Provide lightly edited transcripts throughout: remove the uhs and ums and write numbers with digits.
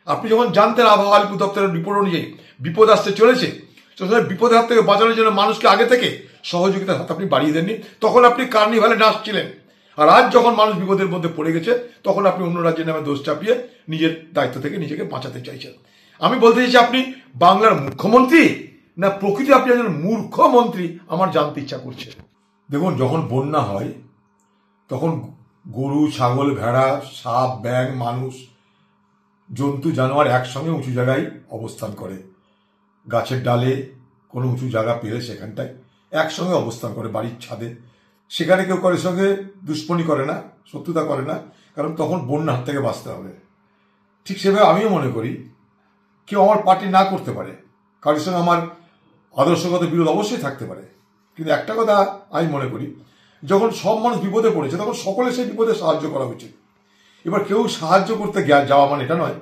আপনি যখন জানতেন আবহাওয়া আলিপুর দপ্তরের রিপোর্ট অনুযায়ী বিপদ আসতে চলেছে, বিপদের হাত থেকে বাঁচানোর জন্য মানুষকে আগে থেকে সহযোগিতার হাত আপনি বাড়িয়ে দেননি। তখন আপনি কার্নিভালে নাচছিলেন। আর আজ যখন মানুষ বিপদের মধ্যে পড়ে গেছে, তখন আপনি অন্য রাজ্যের নামে দোষ চাপিয়ে নিজের দায়িত্ব থেকে নিজেকে বাঁচাতে চাইছেন। আমি বলতে চাইছি, আপনি বাংলার মুখ্যমন্ত্রী না প্রকৃতি আপনি একজন মূর্খ মন্ত্রী, আমার জানতে ইচ্ছা করছে। দেখুন, যখন বন্যা হয় তখন গরু, ছাগল, ভেড়া, সাপ, ব্যাঙ, মানুষ, জন্তু, জানোয়ার একসঙ্গে উঁচু জায়গায় অবস্থান করে। গাছের ডালে কোনো উঁচু জায়গা পেলে সেখানটায় একসঙ্গে অবস্থান করে, বাড়ির ছাদে। সেখানে কেউ কারোর সঙ্গে দুশ্মনী করে না, শত্রুতা করে না, কারণ তখন বন্যার হাত থেকে বাঁচতে হবে। ঠিক সেভাবে আমিও মনে করি কেউ আমার পার্টি না করতে পারে, কারোর সঙ্গে আমার আদর্শগত বিরোধ অবশ্যই থাকতে পারে, কিন্তু একটা কথা আমি মনে করি, যখন সব মানুষ বিপদে পড়েছে তখন সকলে সেই বিপদে সাহায্য করা উচিত। এবার কেউ সাহায্য করতে যাওয়া মানে এটা নয়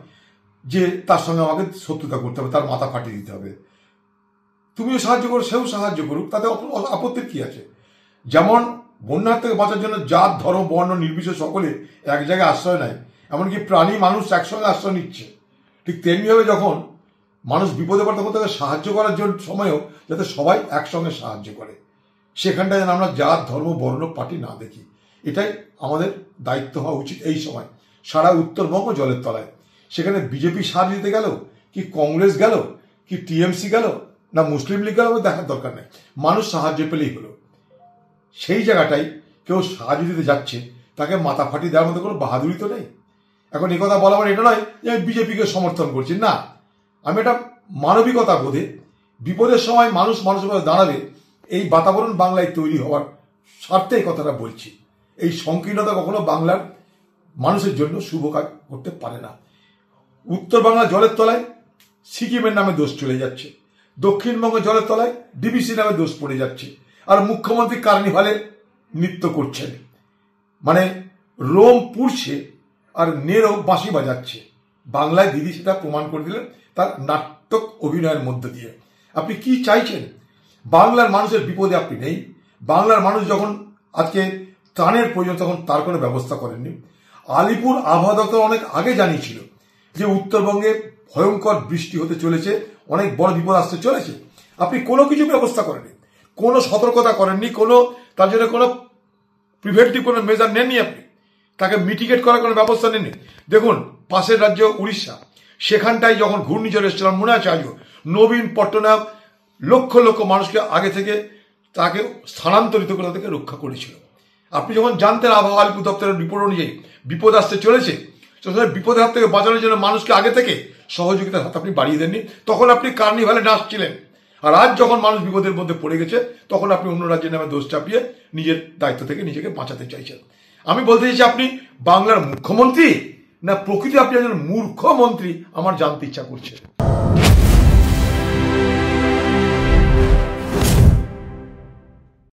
যে তার সঙ্গে আমাকে শত্রুতা করতে হবে, তার মাথা ফাটিয়ে দিতে হবে। তুমিও সাহায্য করো, সেও সাহায্য করুক, তাতে আপত্তির কি আছে? যেমন বন্যার থেকে বাঁচার জন্য জাত, ধর্ম, বর্ণ নির্বিশেষে সকলে এক জায়গায় আশ্রয় নেয়, এমনকি প্রাণী, মানুষ একসঙ্গে আশ্রয় নিচ্ছে। ঠিক তেমনিভাবে যখন মানুষ বিপদে পড়ে তখন তাকে সাহায্য করার জন্য সময়ও যাতে সবাই একসঙ্গে সাহায্য করে, সেখানটায় যেন আমরা জাত, ধর্ম, বর্ণ, পার্টি না দেখি। এটাই আমাদের দায়িত্ব হওয়া উচিত এই সময়। সারা উত্তরবঙ্গ জলের তলায়, সেখানে বিজেপি সাহায্য দিতে গেল কি কংগ্রেস গেল কি টিএমসি গেল না মুসলিম লীগ গেল, দেখার দরকার নেই, মানুষ সাহায্য পেলেই হলো। সেই জায়গাটাই কেউ সাহায্য দিতে যাচ্ছে, তাকে মাথা ফাটিয়ে দেওয়ার মতো কোনো বাহাদুরি তো নেই। এখন এই কথা বলা মানে এটা নয় যে আমি বিজেপিকে সমর্থন করছি, না, আমি এটা মানবিকতা বোধে বিপদের সময় মানুষ মানুষের মধ্যে দাঁড়াবে, এই বাতাবরণ বাংলায় তৈরি হওয়ার স্বার্থে এই কথাটা বলছি। এই সংকীর্ণতা কখনো বাংলার মানুষের জন্য শুভ কাজ করতে পারে না। উত্তর বাংলা জলের তলায় সিকিমের নামে দোষ চলে যাচ্ছে, দক্ষিণবঙ্গ জলের তলায় ডিবিসি নামে দোষ পড়ে যাচ্ছে, আর মুখ্যমন্ত্রী কার্নিভালে নৃত্য করছেন, মানে রোম পুড়ছে আর নেরো বাঁশি বাজাচ্ছে। বাংলায় দিদি সেটা প্রমাণ করে দিলেন তার নাটক অভিনয়ের মধ্য দিয়ে। আপনি কি চাইছেন? বাংলার মানুষের বিপদে আপনি নেই। বাংলার মানুষ যখন আজকে ত্রাণের প্রয়োজন তখন তার কোনো ব্যবস্থা করেননি। আলিপুর আবহাওয়া দপ্তর অনেক আগে জানিয়েছিল যে উত্তরবঙ্গে ভয়ঙ্কর বৃষ্টি হতে চলেছে, অনেক বড় বিপদ আসতে চলেছে। আপনি কোনো কিছু ব্যবস্থা করেননি, কোনো সতর্কতা করেননি, কোনো তার জন্য কোনো প্রিভেন্টিভ কোনো মেজার নেননি, আপনি তাকে মিটিগেট করার কোনো ব্যবস্থা নেননি। দেখুন, পাশের রাজ্য উড়িষ্যা, সেখানটায় যখন ঘূর্ণিঝড় এসেছিল, মনে আছে আজও, নবীন পট্টনায়ক লক্ষ লক্ষ মানুষকে আগে থেকে তাকে স্থানান্তরিত করে তাদেরকে রক্ষা করেছিল। আপনি যখন জানতেন আবহাওয়া আলিপুর দপ্তরের রিপোর্ট অনুযায়ী বিপদ আসতে চলেছে, বিপদের হাত থেকে বাঁচানোর জন্য মানুষকে আগে থেকে সহযোগিতার হাত আপনি বাড়িয়ে দেননি। তখন আপনি কার্নিভালে নাচছিলেন। আর আজ যখন মানুষ বিপদের মধ্যে পড়ে গেছে, তখন আপনি অন্য রাজ্যের নামে দোষ চাপিয়ে নিজের দায়িত্ব থেকে নিজেকে বাঁচাতে চাইছেন। আমি বলতে চাইছি, আপনি বাংলার মুখ্যমন্ত্রী না প্রকৃতি আপনি একজন মূর্খ মন্ত্রী, আমার জানতে ইচ্ছা করছে।